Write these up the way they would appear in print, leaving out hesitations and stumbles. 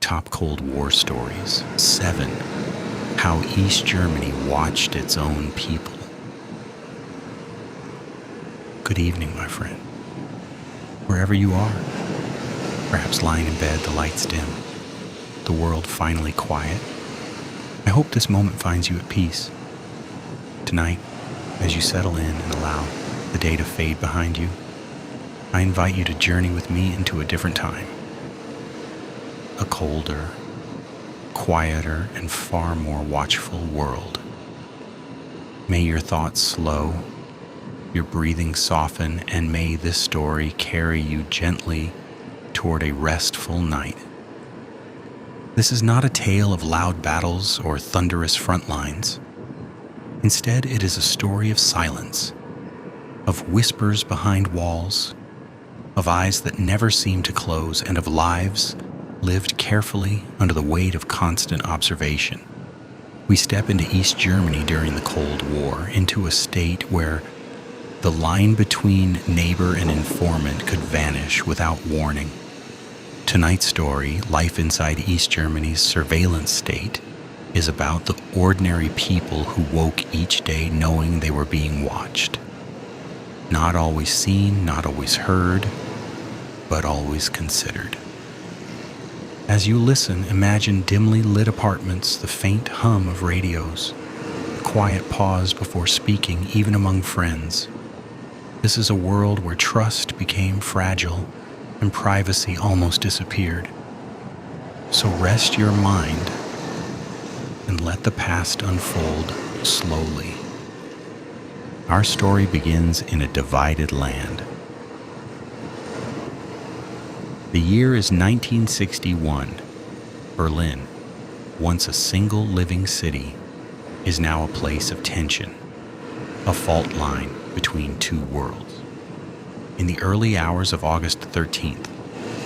Top Cold War Stories. 7. How East Germany watched its own people. Good evening, my friend. Wherever you are, perhaps lying in bed, the lights dim, the world finally quiet, I hope this moment finds you at peace. Tonight, as you settle in and allow the day to fade behind you, I invite you to journey with me into a different time. A colder, quieter, and far more watchful world. May your thoughts slow, your breathing soften, and may this story carry you gently toward a restful night. This is not a tale of loud battles or thunderous front lines. Instead, it is a story of silence, of whispers behind walls, of eyes that never seem to close, and of lives lived carefully under the weight of constant observation. We step into East Germany during the Cold War, into a state where the line between neighbor and informant could vanish without warning. Tonight's story, Life Inside East Germany's Surveillance State, is about the ordinary people who woke each day knowing they were being watched. Not always seen, not always heard, but always considered. As you listen, imagine dimly lit apartments, the faint hum of radios, a quiet pause before speaking, even among friends. This is a world where trust became fragile and privacy almost disappeared. So rest your mind and let the past unfold slowly. Our story begins in a divided land. The year is 1961. Berlin, once a single living city, is now a place of tension, a fault line between two worlds. In the early hours of August 13th,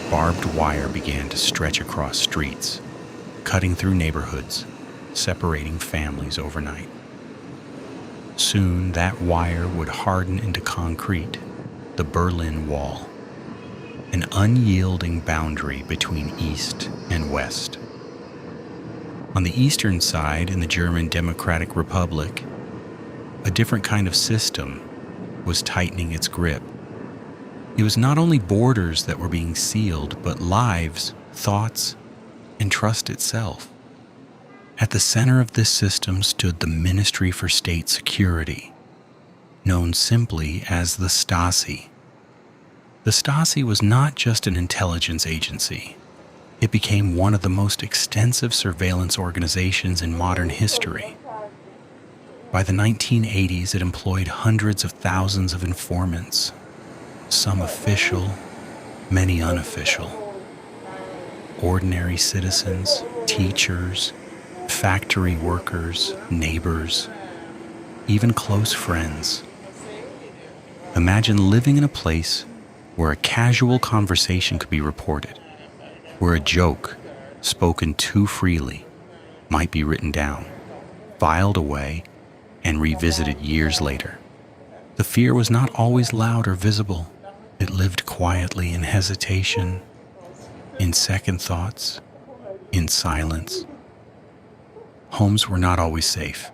barbed wire began to stretch across streets, cutting through neighborhoods, separating families overnight. Soon that wire would harden into concrete, the Berlin Wall, an unyielding boundary between East and West. On the eastern side, in the German Democratic Republic, a different kind of system was tightening its grip. It was not only borders that were being sealed, but lives, thoughts, and trust itself. At the center of this system stood the Ministry for State Security, known simply as the Stasi. The Stasi was not just an intelligence agency. It became one of the most extensive surveillance organizations in modern history. By the 1980s, it employed hundreds of thousands of informants, some official, many unofficial. Ordinary citizens, teachers, factory workers, neighbors, even close friends. Imagine living in a place where a casual conversation could be reported, where a joke, spoken too freely, might be written down, filed away, and revisited years later. The fear was not always loud or visible. It lived quietly in hesitation, in second thoughts, in silence. Homes were not always safe.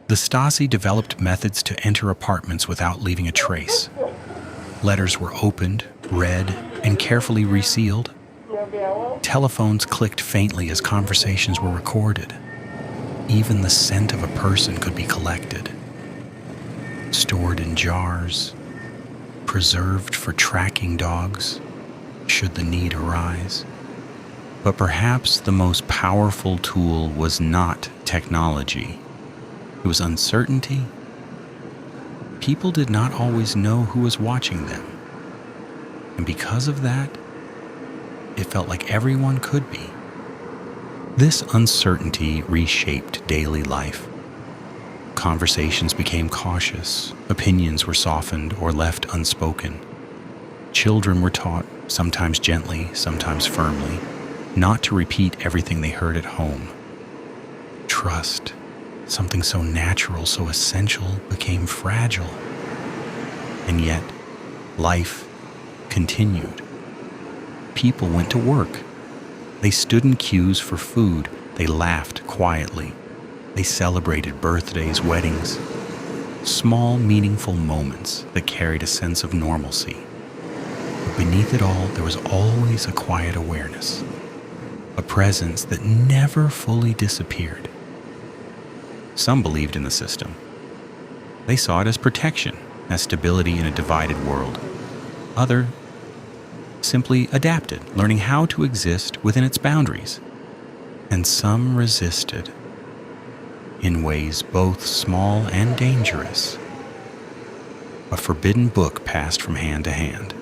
The Stasi developed methods to enter apartments without leaving a trace. Letters were opened, read, and carefully resealed. Telephones clicked faintly as conversations were recorded. Even the scent of a person could be collected, stored in jars, preserved for tracking dogs, should the need arise. But perhaps the most powerful tool was not technology. It was uncertainty. People did not always know who was watching them. And because of that, it felt like everyone could be. This uncertainty reshaped daily life. Conversations became cautious, opinions were softened or left unspoken. Children were taught, sometimes gently, sometimes firmly, not to repeat everything they heard at home. Trust, something so natural, so essential, became fragile. And yet, life continued. People went to work, They stood in queues for food. They laughed quietly. They celebrated birthdays, weddings, small, meaningful moments that carried a sense of normalcy. But beneath it all, there was always a quiet awareness, a presence that never fully disappeared. Some believed in the system. They saw it as protection, as stability in a divided world. Others simply adapted, learning how to exist within its boundaries. And some resisted, in ways both small and dangerous. A forbidden book passed from hand to hand.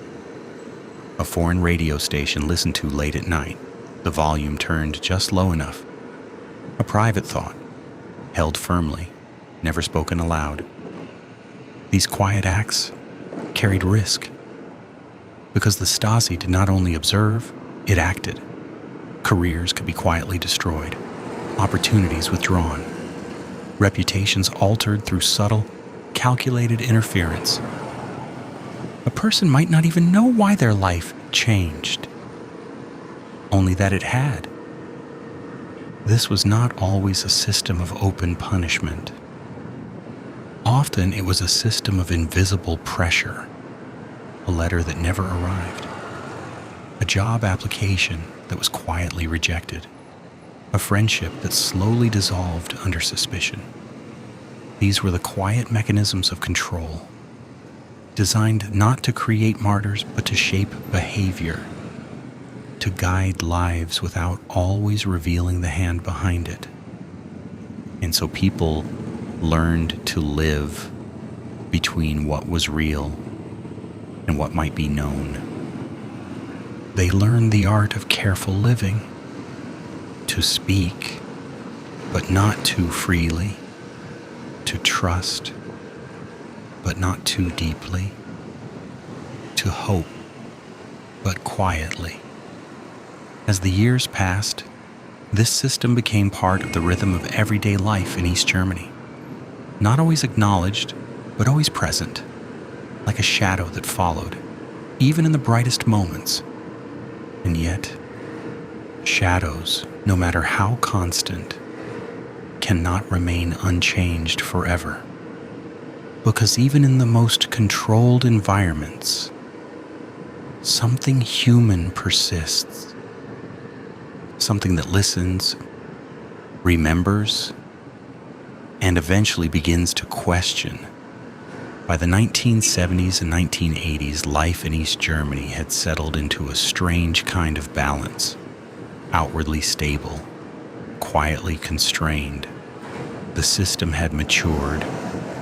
A foreign radio station listened to late at night, the volume turned just low enough. A private thought, held firmly, never spoken aloud. These quiet acts carried risk, because the Stasi did not only observe, it acted. Careers could be quietly destroyed, opportunities withdrawn, reputations altered through subtle, calculated interference. A person might not even know why their life changed, only that it had. This was not always a system of open punishment. Often it was a system of invisible pressure, a letter that never arrived, a job application that was quietly rejected, a friendship that slowly dissolved under suspicion. These were the quiet mechanisms of control, designed not to create martyrs but to shape behavior, to guide lives without always revealing the hand behind it. And so people learned to live between what was real and what might be known. They learned the art of careful living, to speak, but not too freely, to trust, but not too deeply, to hope, but quietly. As the years passed, this system became part of the rhythm of everyday life in East Germany. Not always acknowledged, but always present, like a shadow that followed, even in the brightest moments. And yet, shadows, no matter how constant, cannot remain unchanged forever. Because even in the most controlled environments, something human persists. Something that listens, remembers, and eventually begins to question. By the 1970s and 1980s, life in East Germany had settled into a strange kind of balance, outwardly stable, quietly constrained. The system had matured,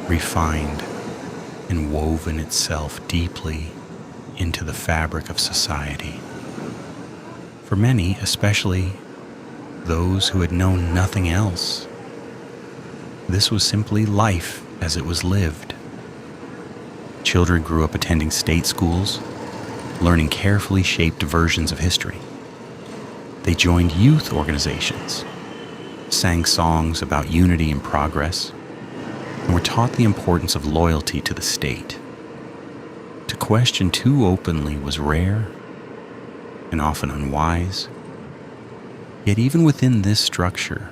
refined, and woven itself deeply into the fabric of society. For many, especially those who had known nothing else, this was simply life as it was lived. Children grew up attending state schools, learning carefully shaped versions of history. They joined youth organizations, sang songs about unity and progress, and were taught the importance of loyalty to the state. To question too openly was rare and often unwise. Yet even within this structure,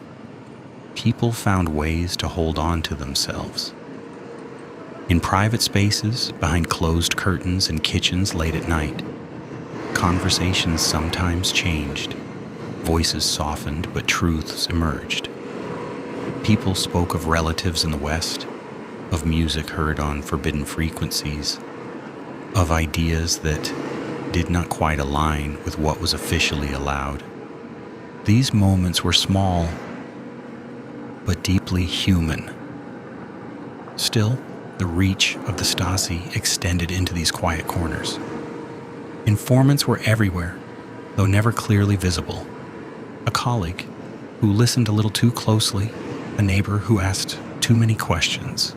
people found ways to hold on to themselves. In private spaces, behind closed curtains and kitchens late at night, conversations sometimes changed. Voices softened, but truths emerged. People spoke of relatives in the West, of music heard on forbidden frequencies, of ideas that did not quite align with what was officially allowed. These moments were small, but deeply human. Still, the reach of the Stasi extended into these quiet corners. Informants were everywhere, though never clearly visible. A colleague who listened a little too closely, a neighbor who asked too many questions.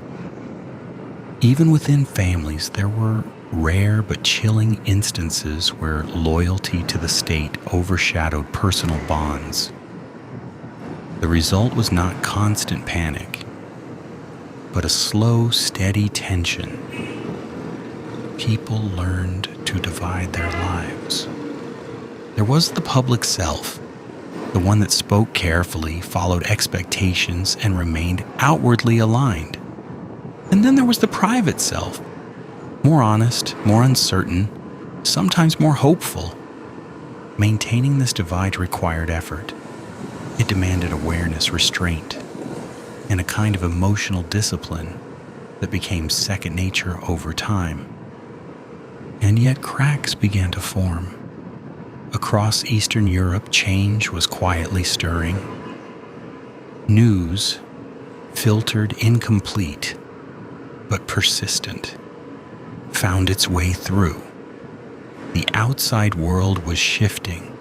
Even within families, there were rare but chilling instances where loyalty to the state overshadowed personal bonds. The result was not constant panic, but a slow, steady tension. People learned to divide their lives. There was the public self, The one that spoke carefully, followed expectations, and remained outwardly aligned. And then there was the private self, more honest, more uncertain, sometimes more hopeful. Maintaining this divide required effort. It demanded awareness, restraint, and a kind of emotional discipline that became second nature over time. And yet cracks began to form. Across Eastern Europe, change was quietly stirring. News, filtered, incomplete, but persistent, found its way through. The outside world was shifting,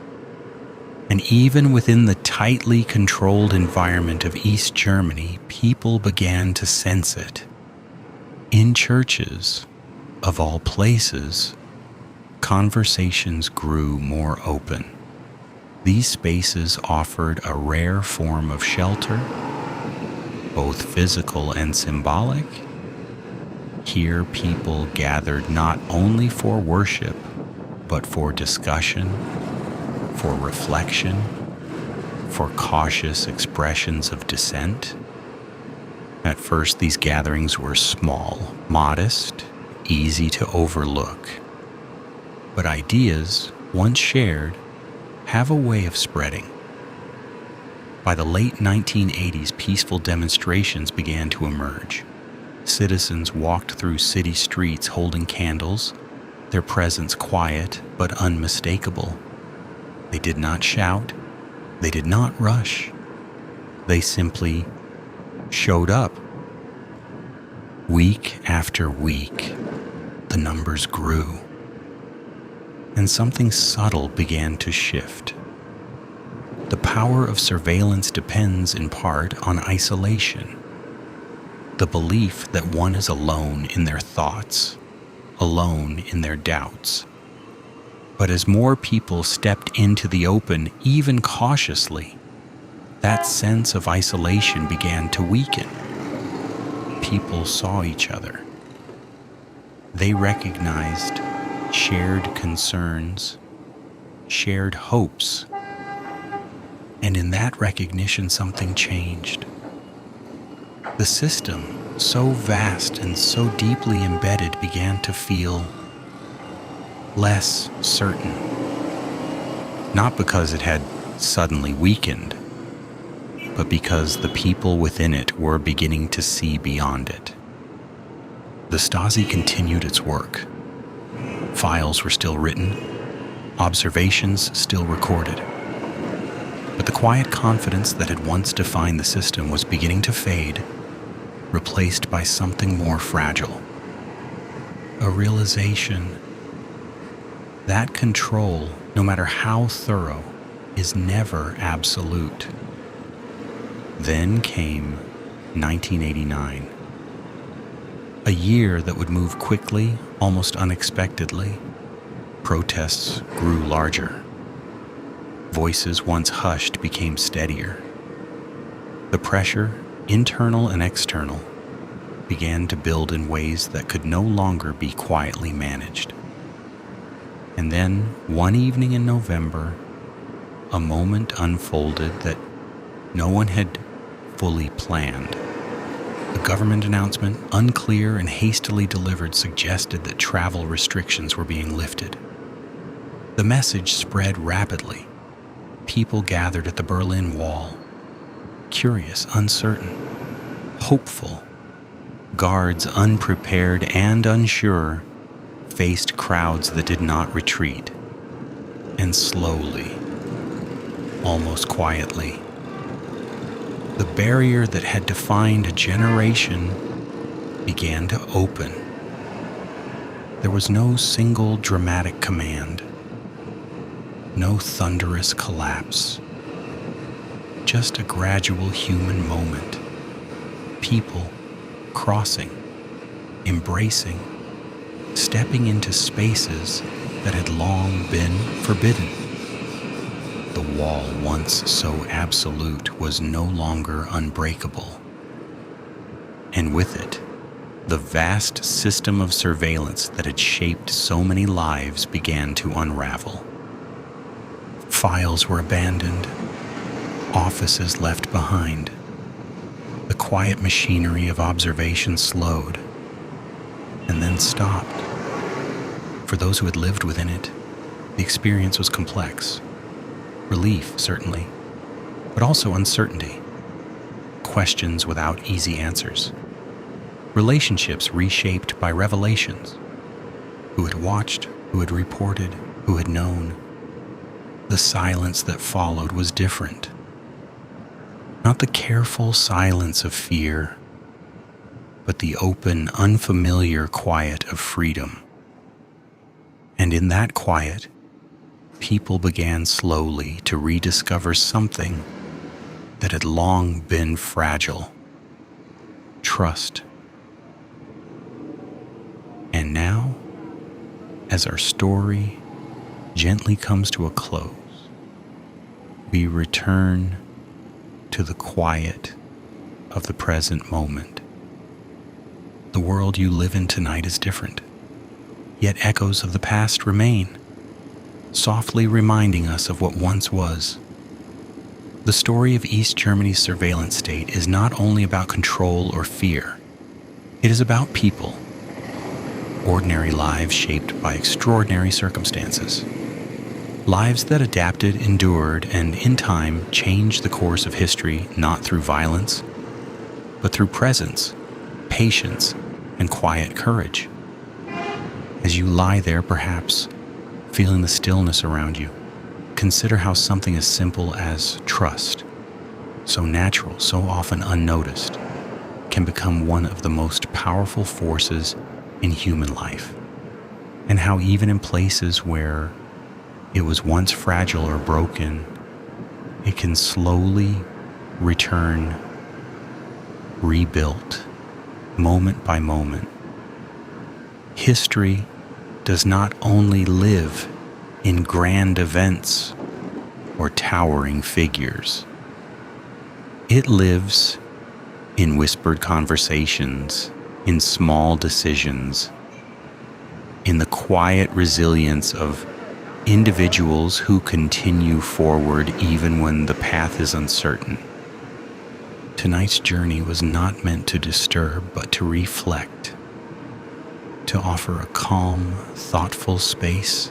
and even within the tightly controlled environment of East Germany, people began to sense it. In churches, of all places, conversations grew more open. These spaces offered a rare form of shelter, both physical and symbolic. Here, people gathered not only for worship, but for discussion, for reflection, for cautious expressions of dissent. At first, these gatherings were small, modest, easy to overlook. But ideas, once shared, have a way of spreading. By the late 1980s, peaceful demonstrations began to emerge. Citizens walked through city streets holding candles, their presence quiet but unmistakable. They did not shout. They did not rush. They simply showed up. Week after week, the numbers grew, and something subtle began to shift. The power of surveillance depends in part on isolation, the belief that one is alone in their thoughts, alone in their doubts. But as more people stepped into the open, even cautiously, that sense of isolation began to weaken. People saw each other. They recognized shared concerns, shared hopes, and in that recognition something changed. The system, so vast and so deeply embedded, began to feel less certain. Not because it had suddenly weakened, but because the people within it were beginning to see beyond it. The Stasi continued its work. Files were still written, observations still recorded. But the quiet confidence that had once defined the system was beginning to fade, replaced by something more fragile. A realization that control, no matter how thorough, is never absolute. Then came 1989, a year that would move quickly, almost unexpectedly. Protests grew larger. Voices once hushed became steadier. The pressure, internal and external, began to build in ways that could no longer be quietly managed. And then, one evening in November, a moment unfolded that no one had fully planned. A government announcement, unclear and hastily delivered, suggested that travel restrictions were being lifted. The message spread rapidly. People gathered at the Berlin Wall, curious, uncertain, hopeful. Guards, unprepared and unsure, faced crowds that did not retreat. And slowly, almost quietly, the barrier that had defined a generation began to open. There was no single dramatic command, no thunderous collapse, just a gradual human moment. People crossing, embracing, stepping into spaces that had long been forbidden. The wall, once so absolute, was no longer unbreakable. And with it, the vast system of surveillance that had shaped so many lives began to unravel. Files were abandoned, offices left behind. The quiet machinery of observation slowed and then stopped. For those who had lived within it, the experience was complex. Relief, certainly, but also uncertainty. Questions without easy answers. Relationships reshaped by revelations. Who had watched, who had reported, who had known. The silence that followed was different. Not the careful silence of fear, but the open, unfamiliar quiet of freedom. And in that quiet, people began slowly to rediscover something that had long been fragile: trust. And now, as our story gently comes to a close, we return to the quiet of the present moment. The world you live in tonight is different, yet echoes of the past remain, softly reminding us of what once was. The story of East Germany's surveillance state is not only about control or fear. It is about people, ordinary lives shaped by extraordinary circumstances. Lives that adapted, endured, and in time changed the course of history, not through violence, but through presence, patience, and quiet courage. As you lie there, perhaps feeling the stillness around you, consider how something as simple as trust, so natural, so often unnoticed, can become one of the most powerful forces in human life, and how even in places where it was once fragile or broken, it can slowly return, rebuilt, moment by moment. History does not only live in grand events or towering figures. It lives in whispered conversations, in small decisions, in the quiet resilience of individuals who continue forward even when the path is uncertain. Tonight's journey was not meant to disturb, but to reflect, to offer a calm, thoughtful space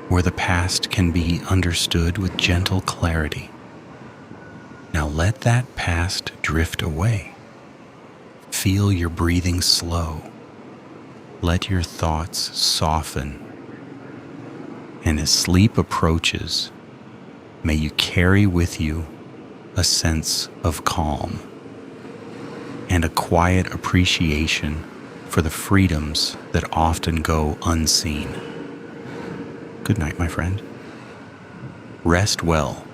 where the past can be understood with gentle clarity. Now let that past drift away. Feel your breathing slow. Let your thoughts soften. And as sleep approaches, may you carry with you a sense of calm and a quiet appreciation for the freedoms that often go unseen. Good night, my friend. Rest well.